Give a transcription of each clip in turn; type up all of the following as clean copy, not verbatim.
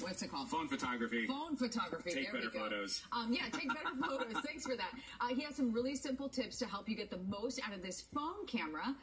what's it called? Phone photography. Phone photography. Take there better we go. photos. Yeah, take better photos. Thanks for that. He has some really simple tips to help you get the most out of this phone camera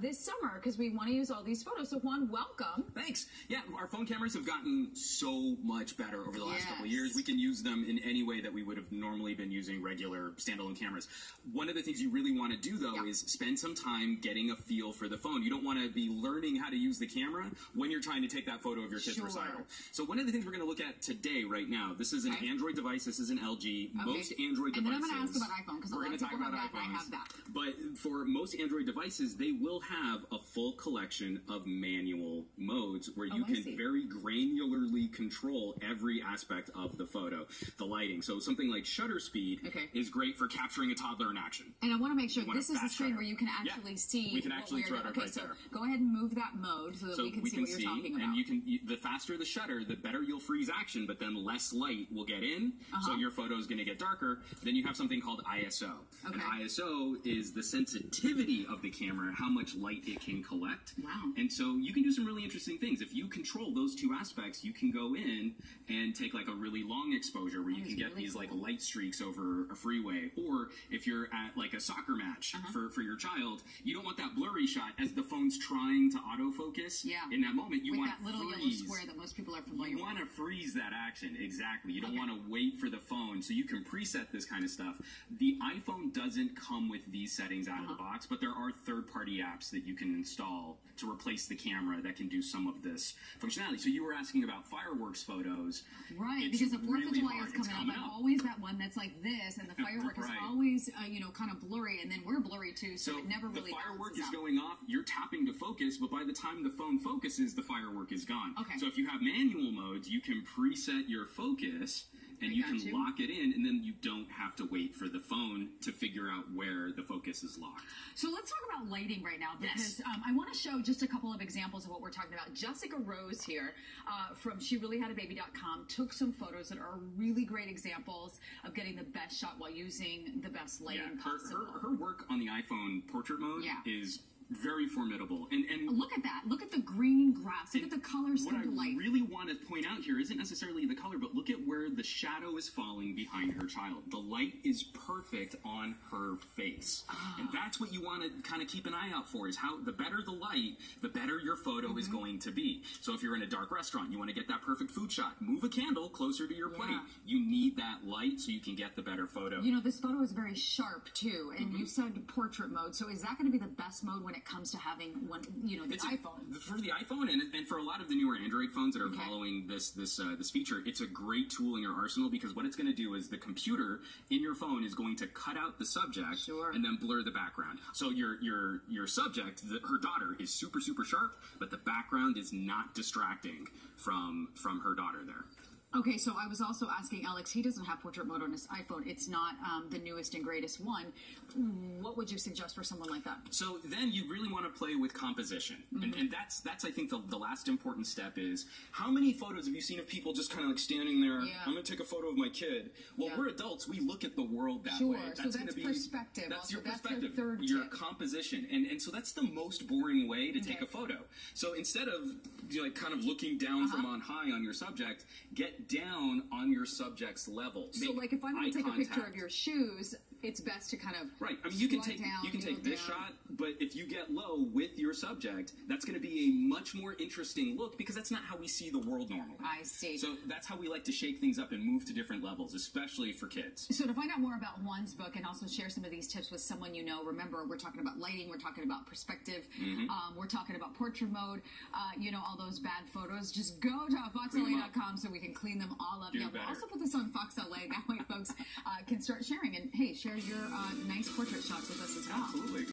this summer because we want to use all these photos. So Juan, welcome. Thanks. Yeah, our phone cameras have gotten so much better over the last couple of years. Yes. We can use them in any way that we would have normally been using regular standalone cameras. One of the things you really want to do, though, is spend some time getting a feel for the phone. You don't want to be learning how to use the camera when you're trying to take that photo of your kid's recital. So one of the things we're going to look at today, right now, this is an Android device. This is an LG. Most Android devices. And then I'm going to ask about iPhone because we're going to talk about iPhones. iPhones. I have that. But for most Android devices, they will have a full collection of manual modes where you can very granularly control every aspect of the photo. The lighting. So something like shutter speed is great for capturing a toddler in action. And I want to make sure this is the screen where you can actually see. We can actually throw it up right there. Go ahead and move that mode so that we can see what you're talking about. And you can, the faster the shutter, the better you'll freeze action, but then less light will get in, so your photo is going to get darker. Then you have something called ISO. And ISO is the sensitivity of the camera, how much light it can collect. Wow. And so you can do some really interesting things. If you control those two aspects, you can go in and take like a really long exposure where you can get these like light streaks over a freeway. Or if you're at like a soccer match for your child, you don't want that blurry shot as the phone's trying to autofocus. In that moment, you want that little yellow square that most people are familiar with. You want to freeze that action, exactly. You don't want to wait for the phone, so you can preset this kind of stuff. The iPhone doesn't come with these settings out of the box, but there are third-party apps that you can install to replace the camera that can do some of this functionality. So you were asking about fireworks photos. Right, because the 4th of July is coming up. I'm always that one that's like this, and the firework is always, kind of blurry, and then we're blurry too, so it never really the firework is going off, you're tapping to focus, but by the time the phone focuses, the firework is gone. So if you have manual modes, you can preset your focus, and you can lock it in, and then you don't have to wait for the phone to figure out where the focus is locked. So let's talk about lighting right now, because I want to show just a couple of examples of what we're talking about. Jessica Rose here from SheReallyHadABaby.com took some photos that are really great examples of getting the best shot while using the best lighting possible. Her work on the iPhone portrait mode is very formidable. And look at that. Look at the green grass. Look at the colors of the light. What I really want to point out here isn't necessarily the color, but look at where the shadow is falling behind her child. The light is perfect on her face. And that's what you want to kind of keep an eye out for, is how the better the light, the better your photo is going to be. So if you're in a dark restaurant, you want to get that perfect food shot. Move a candle closer to your plate. You need that light so you can get the better photo. You know, this photo is very sharp too, and you said portrait mode. So is that going to be the best mode when it comes to having one, the iPhone? For the iPhone and for a lot of the newer Android phones that are following this feature, it's a great tool in your arsenal, because what it's going to do is the computer in your phone is going to cut out the subject and then blur the background. So your subject, her daughter, is super, super sharp, but the background is not distracting from her daughter there. Okay, so I was also asking Alex, he doesn't have portrait mode on his iPhone. It's not the newest and greatest one. What would you suggest for someone like that? So then you really want to play with composition. And that's I think, the last important step is, how many photos have you seen of people just kind of like standing there, I'm going to take a photo of my kid. Well, we're adults. We look at the world that way. That's perspective. That's your perspective. That's your third your composition. And so that's the most boring way to take a photo. So instead of kind of looking down from on high on your subject, get down on your subject's level. So like if I'm going to take a picture of your shoes, it's best to kind of I mean, you can take this shot, but if you get low with your subject, that's going to be a much more interesting look, because that's not how we see the world normally. I see. So that's how we like to shake things up and move to different levels, especially for kids. So to find out more about Juan's book and also share some of these tips with someone you know, remember, we're talking about lighting, we're talking about perspective, we're talking about portrait mode, all those bad photos. Just go to foxla.com so we can clean them all up. We'll also put this on Fox LA. That way folks can start sharing. And hey, share your nice portrait shots with us as well. Absolutely.